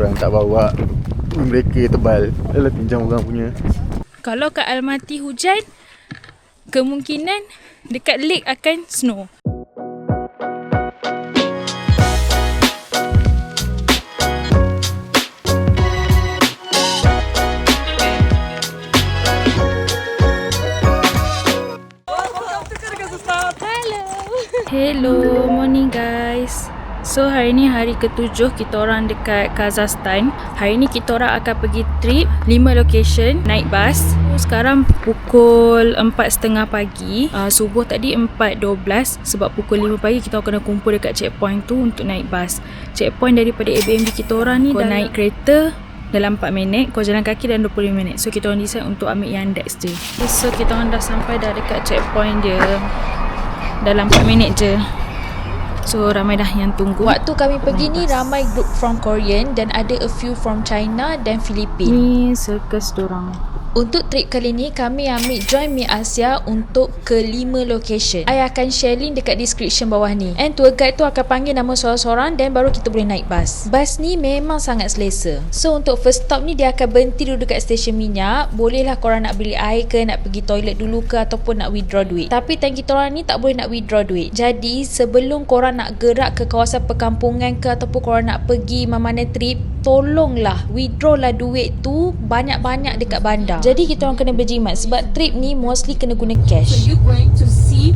Orang tak bawa, mereka tebal. Alah, pinjam orang punya. Kalau kat Almaty hujan, kemungkinan dekat lake akan snow. Hello, morning guys. So hari ni hari ke-7 kita orang dekat Kazakhstan. Hari ni kita orang akan pergi trip 5 location naik bas. Sekarang pukul 4.30 pagi. Subuh tadi 4.12. Sebab pukul 5 pagi kita kena kumpul dekat checkpoint tu untuk naik bas. Checkpoint daripada Airbnb kita orang ni, kau naik kereta dalam 4 minit, kau jalan kaki dalam 25 minit. So kita orang decide untuk ambil Yandex je. So kita orang dah sampai dah dekat checkpoint dia dalam 4 minit je. So ramai dah yang tunggu. Waktu kami pergi ni ramai group from Korean dan ada a few from China dan Filipin. Ni circus dorang. Untuk trip kali ni kami ambil Join Me Asia untuk ke 5 location. I akan share link dekat description bawah ni. And tour guide tu akan panggil nama seorang-seorang dan baru kita boleh naik bas. Bas ni memang sangat selesa. So untuk first stop ni dia akan berhenti dulu dekat stesen minyak. Bolehlah korang nak beli air ke, nak pergi toilet dulu ke, ataupun nak withdraw duit. Tapi time kita orang ni tak boleh nak withdraw duit. Jadi sebelum korang nak gerak ke kawasan perkampungan ke, ataupun korang nak pergi mana-mana trip, tolonglah withdraw lah duit tu banyak-banyak dekat bandar. Jadi kita orang kena berjimat sebab trip ni mostly kena guna cash. So you're going to see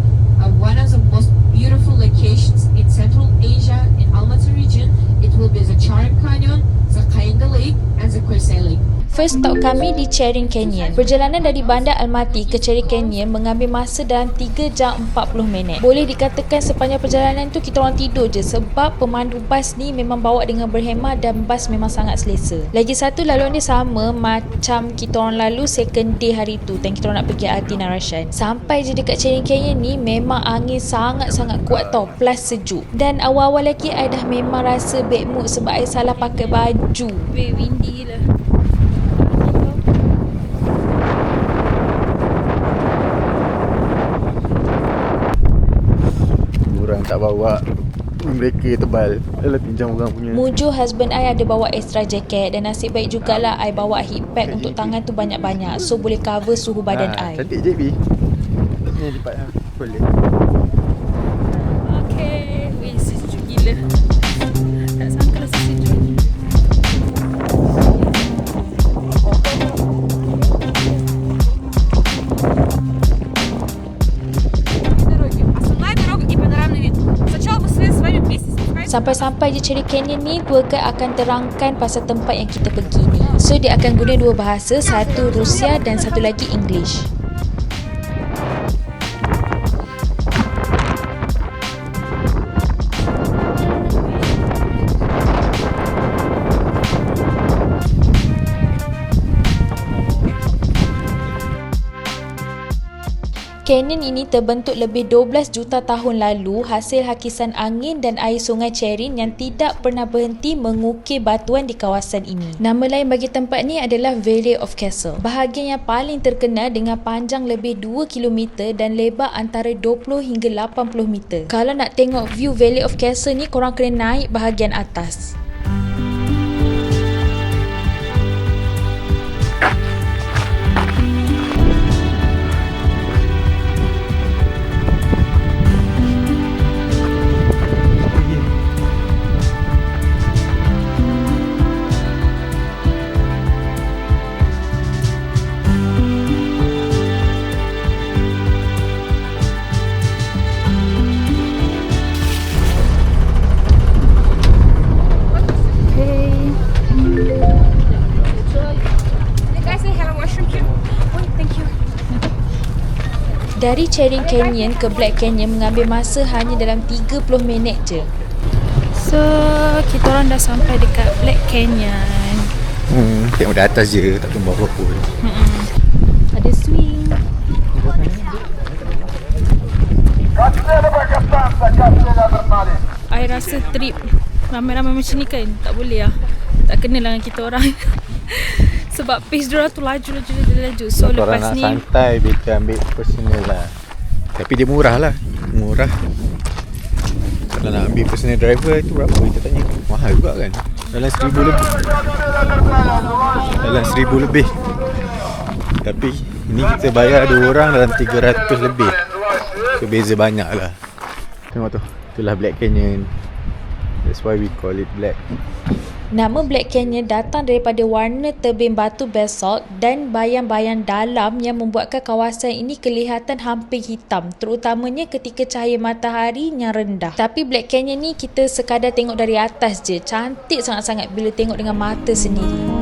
one of the most beautiful locations in Central Asia in Almaty region. It will be the Charim Canyon, the Kayinda Lake and the Kursay Lake. First stop kami di Charing Canyon. Perjalanan dari bandar Almaty ke Charing Canyon mengambil masa dalam 3 jam 40 minit. Boleh dikatakan sepanjang perjalanan tu kita orang tidur je sebab pemandu bas ni memang bawa dengan berhemah dan bas memang sangat selesa. Lagi satu, laluan dia sama macam kita orang lalu second day hari tu time kita orang nak pergi Ati Narashan. Sampai je dekat Charing Canyon ni memang angin sangat-sangat kuat tau, plus sejuk. Dan awal-awal lagi I dah memang rasa bad mood sebab I salah pakai baju. Windy gila. Orang tak bawa, mereka tebal. Alah, pinjam orang punya. Muju husband I ada bawa extra jacket dan nasib baik jugalah I bawa heat pack untuk tangan tu banyak-banyak, so boleh cover suhu badan I. Cantik je Bi. Ni lipat lah. Boleh. Okay, weh sejuk gila. Tak sangka lah sejuk. Sampai-sampai je Charing Canyon ni, tour guide akan terangkan pasal tempat yang kita pergi ni. So dia akan guna 2 bahasa, satu Rusia dan satu lagi English. Canyon ini terbentuk lebih 12 juta tahun lalu hasil hakisan angin dan air sungai Charing yang tidak pernah berhenti mengukir batuan di kawasan ini. Nama lain bagi tempat ni adalah Valley of Castle. Bahagian yang paling terkenal dengan panjang lebih 2 km dan lebar antara 20 hingga 80 meter. Kalau nak tengok view Valley of Castle ni, korang kena naik bahagian atas. Dari Charing Canyon ke Black Canyon mengambil masa hanya dalam 30 minit je. So, kita orang dah sampai dekat Black Canyon. Tengok dari atas je, tak tahu bawah pun. Ada swing. I rasa trip ramai-ramai macam ni kan tak boleh lah. Tak kena lah dengan kita orang. Sebab pace diorang tu laju. So orang lepas nak ni santai, kita ambil personal lah. Tapi dia murah lah. Murah. Kalau nak ambil personal driver itu berapa? Kita tanya. Mahal juga kan. Dalam 1,000 lebih. Dalam 1,000 lebih. Tapi ini kita bayar 2 orang dalam 300 lebih. So beza banyak lah. Tengok tu, itulah Black Canyon. That's why we call it black. Nama Black Canyon datang daripada warna tebing batu basalt dan bayang-bayang dalam yang membuatkan kawasan ini kelihatan hampir hitam, terutamanya ketika cahaya matahari yang rendah. Tapi Black Canyon ni kita sekadar tengok dari atas je. Cantik sangat-sangat bila tengok dengan mata sendiri.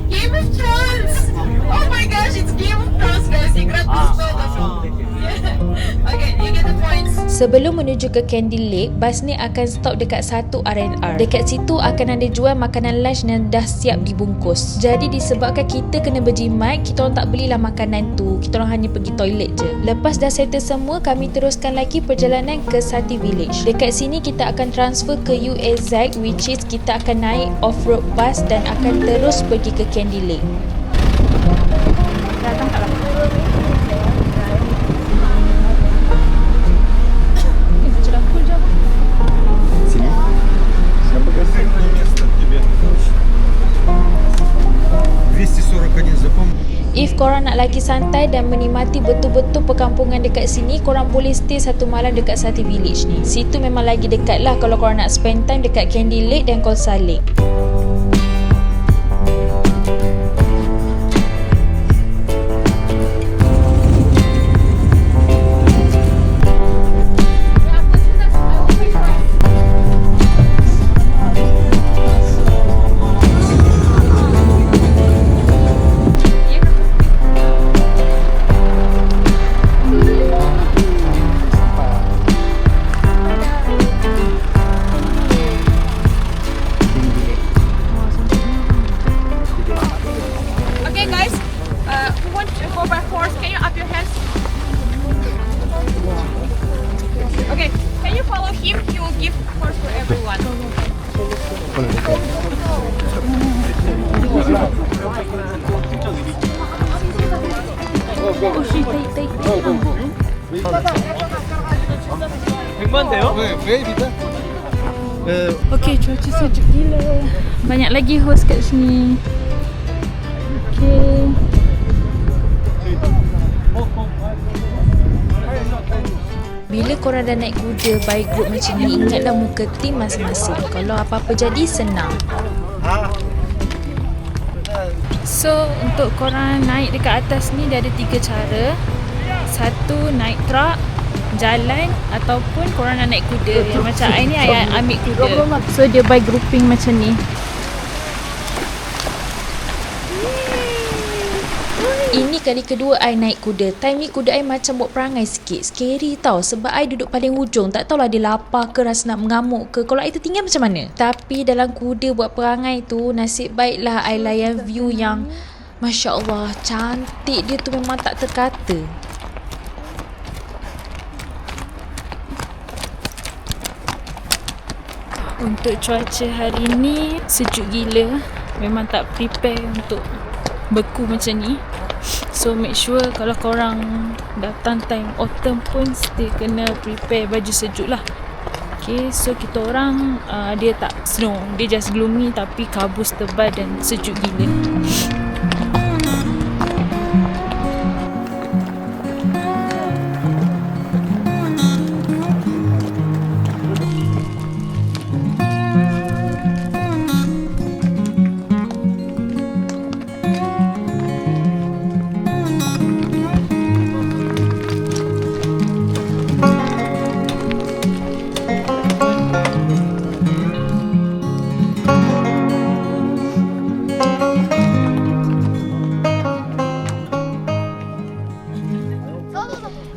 Game of Thrones! Oh my gosh, it's Game of Thrones, guys. Okay, you get the points. Sebelum menuju ke Candy Lake, bas ni akan stop dekat satu R&R. Dekat situ akan ada jual makanan lunch yang dah siap dibungkus. Jadi disebabkan kita kena berjimat, kita orang tak belilah makanan tu. Kita orang hanya pergi toilet je. Lepas dah settle semua, kami teruskan lagi perjalanan ke Sati Village. Dekat sini kita akan transfer ke UAZ, which is kita akan naik off-road bus dan akan terus pergi ke Candy Lake. Datang tak lah. Sini. Siapa kasi? 241 запомни. If korang nak lagi santai dan menikmati betul-betul perkampungan dekat sini, korang boleh stay satu malam dekat Sati Village ni. Situ memang lagi dekat lah kalau korang nak spend time dekat Candy Lake dan Kolsa Lake. Okay, can you follow him? He will give horse for everyone. Okay, cuaca sejuk gila. Banyak lagi host kat sini. Okay. Bila korang dah naik kuda by group macam ni, ingatlah muka tim masing-masing. Kalau apa-apa jadi, senang. So, untuk korang naik dekat atas ni, dia ada 3 cara. Satu, naik truck, jalan, ataupun korang nak naik kuda. Yang macam I ni, I ambil kuda. So, dia by grouping macam ni. Ini kali kedua I naik kuda. Time ni kuda I macam buat perangai sikit. Scary tau. Sebab I duduk paling hujung. Tak tahulah dia lapar ke, rasa nak mengamuk ke. Kalau I tertinggal macam mana? Tapi dalam kuda buat perangai tu, nasib baiklah I layan view yang Masya Allah, cantik dia tu memang tak terkata. Untuk cuaca hari ni sejuk gila. Memang tak prepare untuk beku macam ni. So make sure kalau korang datang time autumn pun still kena prepare baju sejuk lah. Okay, so kita orang dia tak snow, dia just gloomy tapi kabus tebal dan sejuk gila.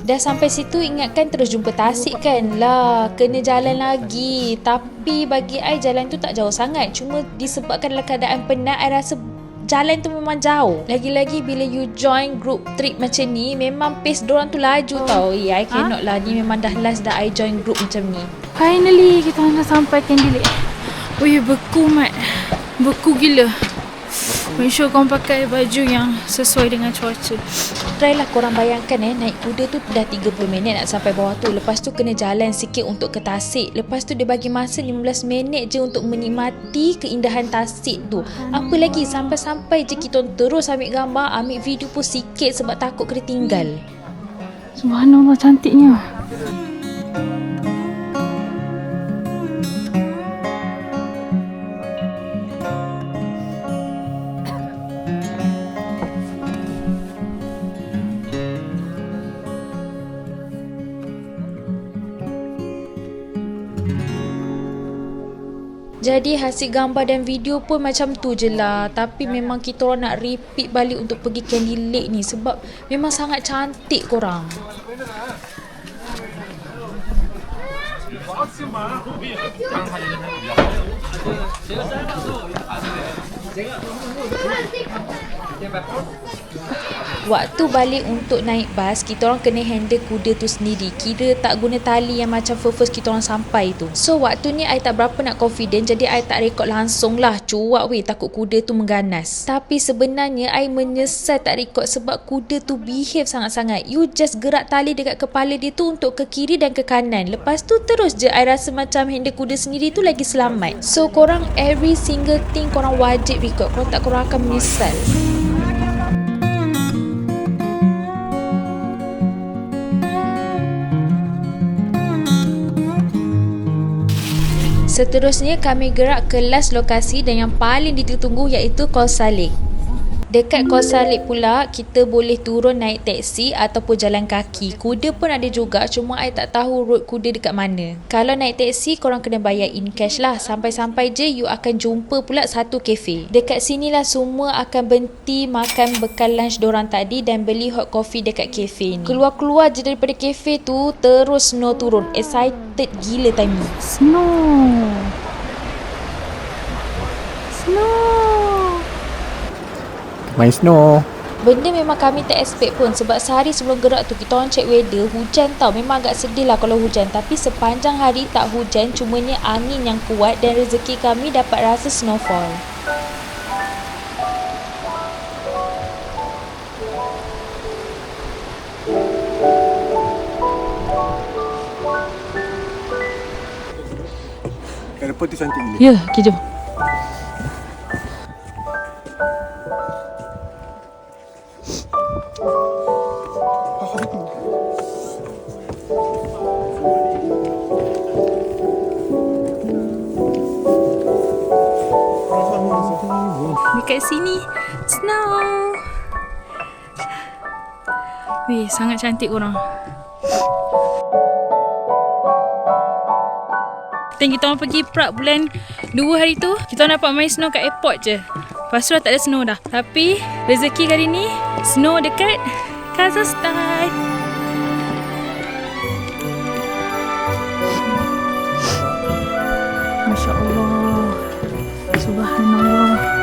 Dah sampai situ, ingatkan terus jumpa tasik kan lah. Kena jalan lagi. Tapi bagi I jalan tu tak jauh sangat. Cuma disebabkan dalam keadaan penat, I rasa jalan tu memang jauh. Lagi-lagi bila you join group trip macam ni, memang pace dorang tu laju tau. I cannot lah. Ni memang dah last dah I join group macam ni. Finally kita dah sampai Candy Lake. Wih, beku mat. Beku gila. Make sure korang pakai baju yang sesuai dengan cuaca. Try lah korang bayangkan naik kuda tu dah 30 minit nak sampai bawah tu. Lepas tu kena jalan sikit untuk ke Tasik. Lepas tu dia bagi masa 15 minit je untuk menikmati keindahan Tasik tu. Apa lagi, sampai-sampai je kita terus ambil gambar, ambil video pun sikit sebab takut kena tinggal. Subhanallah, cantiknya. Jadi hasil gambar dan video pun macam tu je lah. Tapi memang kita orang nak repeat balik untuk pergi Candy Lake ni sebab memang sangat cantik korang. Waktu balik untuk naik bas, kita orang kena handle kuda tu sendiri. Kira tak guna tali yang macam first kita orang sampai tu. So waktu ni I tak berapa nak confident, jadi I tak rekod langsung lah. Cuak weh, takut kuda tu mengganas. Tapi sebenarnya I menyesal tak rekod sebab kuda tu behave sangat-sangat. You just gerak tali dekat kepala dia tu untuk ke kiri dan ke kanan. Lepas tu terus je I rasa macam handle kuda sendiri tu lagi selamat. So korang every single thing korang wajib rekod. Kalau tak korang akan menyesal. Seterusnya kami gerak ke last lokasi dan yang paling ditunggu iaitu Kosa Lake. Dekat Kosa Lake pula, kita boleh turun naik teksi ataupun jalan kaki. Kuda pun ada juga, cuma I tak tahu road kuda dekat mana. Kalau naik teksi, korang kena bayar in cash lah. Sampai-sampai je, you akan jumpa pula satu kafe. Dekat sinilah semua akan berhenti makan bekal lunch dorang tadi dan beli hot coffee dekat kafe ni. Keluar-keluar je daripada kafe tu, terus snow turun. Excited gila time ni. Snow. Main snow. Benda memang kami tak expect pun sebab sehari sebelum gerak tu kita orang check weather, hujan tau. Memang agak sedih lah kalau hujan, tapi sepanjang hari tak hujan, cumanya angin yang kuat dan rezeki kami dapat rasa snowfall. Kat depan tu cantik gila. Ya, okay, jom. Dekat sini snow. Weh, sangat cantik korang. Dan kita orang pergi Prague bulan 2 hari tu, kita orang dapat main snow kat airport je. Lepas tu dah tak ada snow dah. Tapi rezeki kali ni snow dekat Kazakhstan. Masya Allah. Subhanallah.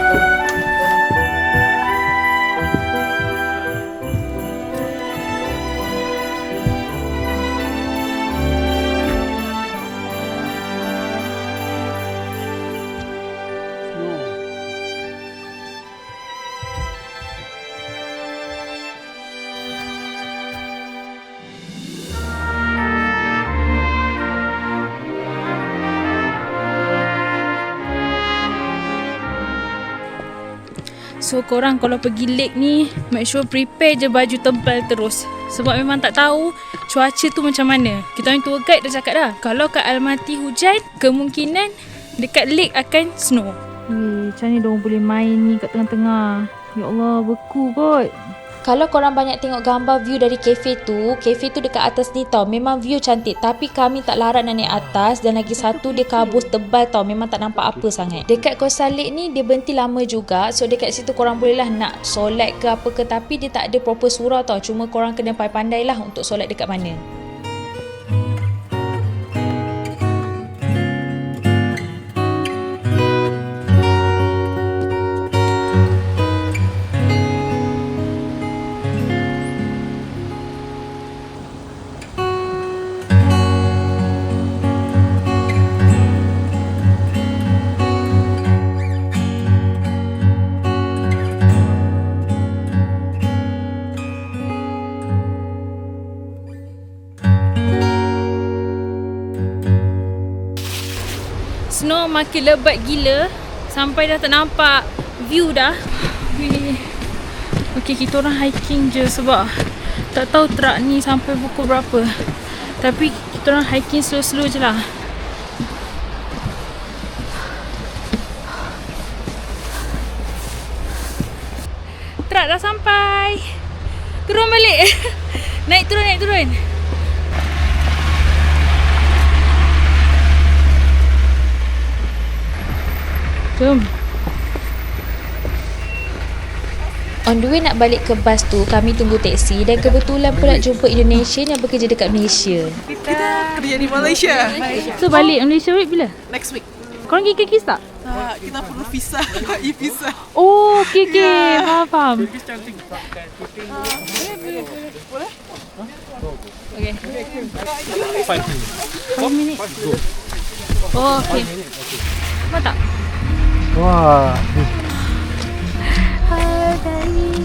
So korang kalau pergi lake ni, make sure prepare je baju tebal terus. Sebab memang tak tahu cuaca tu macam mana. Kita orang tour guide dah cakap dah, kalau kat Almaty hujan, kemungkinan dekat lake akan snow. Macam ni diorang boleh main ni kat tengah-tengah. Ya Allah, beku kot. Kalau korang banyak tengok gambar view dari kafe tu dekat atas ni tau. Memang view cantik, tapi kami tak larat nak naik atas. Dan lagi satu, dia kabus tebal tau. Memang tak nampak apa sangat. Dekat Kosa Lake ni, dia berhenti lama juga. So dekat situ korang boleh lah nak solat ke apa ke. Tapi dia tak ada proper surau tau. Cuma korang kena pandai lah untuk solat dekat mana. makin lebat gila sampai dah tak nampak view dah. Okay, kita orang hiking je sebab tak tahu truk ni sampai pukul berapa. Tapi kita orang hiking slow-slow je lah. Truk dah sampai. Turun balik. Naik turun. Jom. On the way nak balik ke bas tu, kami tunggu teksi dan kebetulan pula jumpa Indonesian yang bekerja dekat Malaysia. Kita kerja di Malaysia. So balik Malaysia bila? Next week. Korang pergi ke Kis tak? Tak, kita perlu visa. E-visa. Oh, okay. Faham. Okay. 5 minit. Oh, okay. Apa tak? Wah. Hai guys.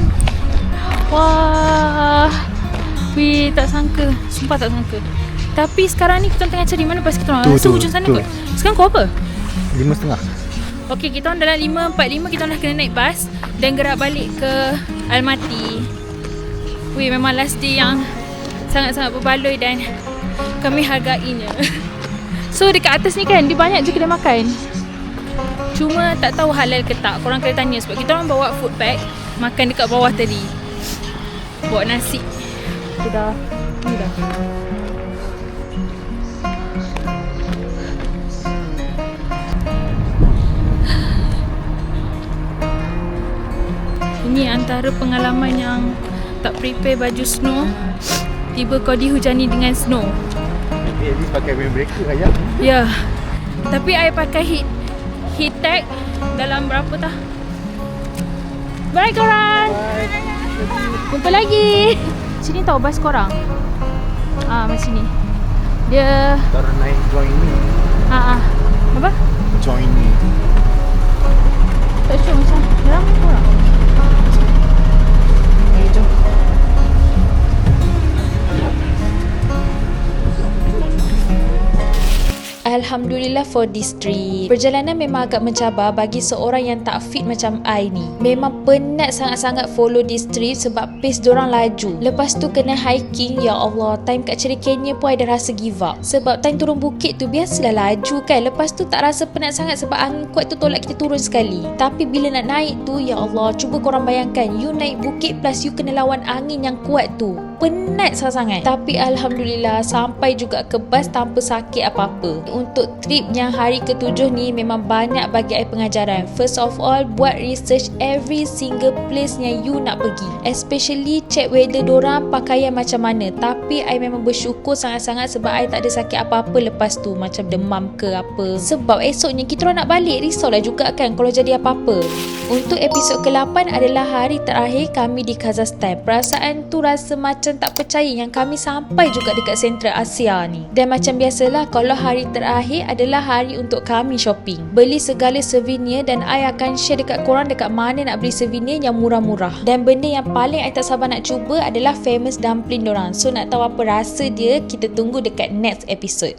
Wah. Wih, tak sangka. Sumpah tak sangka. Tapi sekarang ni kita tengah cari mana pas kita orang. Rasa hujung sana kot. Sekarang kau apa? 5.30. Okey, kita orang dalam 5.45 kita orang dah kena naik bas dan gerak balik ke Almaty. Wih, memang last day yang sangat-sangat berbaloi dan kami hargainya. So dekat atas ni kan dia banyak je kedai makan. Cuma tak tahu halal ke tak. Korang kena tanya sebab kita orang bawa food pack makan dekat bawah tadi. Bawa nasi. Dah. Ni dah. Ini antara pengalaman yang tak prepare baju snow. Tiba kau dihujani dengan snow. At least pakai windbreaker ayah. Ya. Tapi I pakai heat tag dalam berapa tah? Bye korang. Jumpa lagi. Sini tahu bas korang. Macam ni. Dia Taruh naik join me. Apa? Join me. Tak sure macam ramai korang. Jom. Alhamdulillah for this trip. Perjalanan memang agak mencabar bagi seorang yang tak fit macam I ni. Memang penat sangat-sangat follow this trip sebab pace dorang laju. Lepas tu kena hiking, ya Allah, time kat Cherry Canyon pun I dah rasa give up. Sebab time turun bukit tu biasalah laju kan. Lepas tu tak rasa penat sangat sebab angin kuat tu tolak kita turun sekali. Tapi bila nak naik tu, ya Allah, cuba korang bayangkan, you naik bukit plus you kena lawan angin yang kuat tu. Penat sangat-sangat. Tapi Alhamdulillah sampai juga ke bas tanpa sakit apa-apa. Untuk trip yang hari ke-7 ni memang banyak bagi I pengajaran. First of all, buat research every single place yang you nak pergi. Especially check weather dorang pakaian macam mana. Tapi I memang bersyukur sangat-sangat sebab I tak ada sakit apa-apa lepas tu. Macam demam ke apa. Sebab esoknya kita orang nak balik, risaulah juga kan kalau jadi apa-apa. Untuk episod ke-8 adalah hari terakhir kami di Kazakhstan. Perasaan tu rasa macam tak percaya yang kami sampai juga dekat Central Asia ni. Dan macam biasalah, kalau hari terakhir adalah hari untuk kami shopping. Beli segala souvenir dan I akan share dekat korang dekat mana nak beli souvenir yang murah-murah. Dan benda yang paling I tak sabar nak cuba adalah famous dumpling dorang. So nak tahu apa rasa dia, kita tunggu dekat next episode.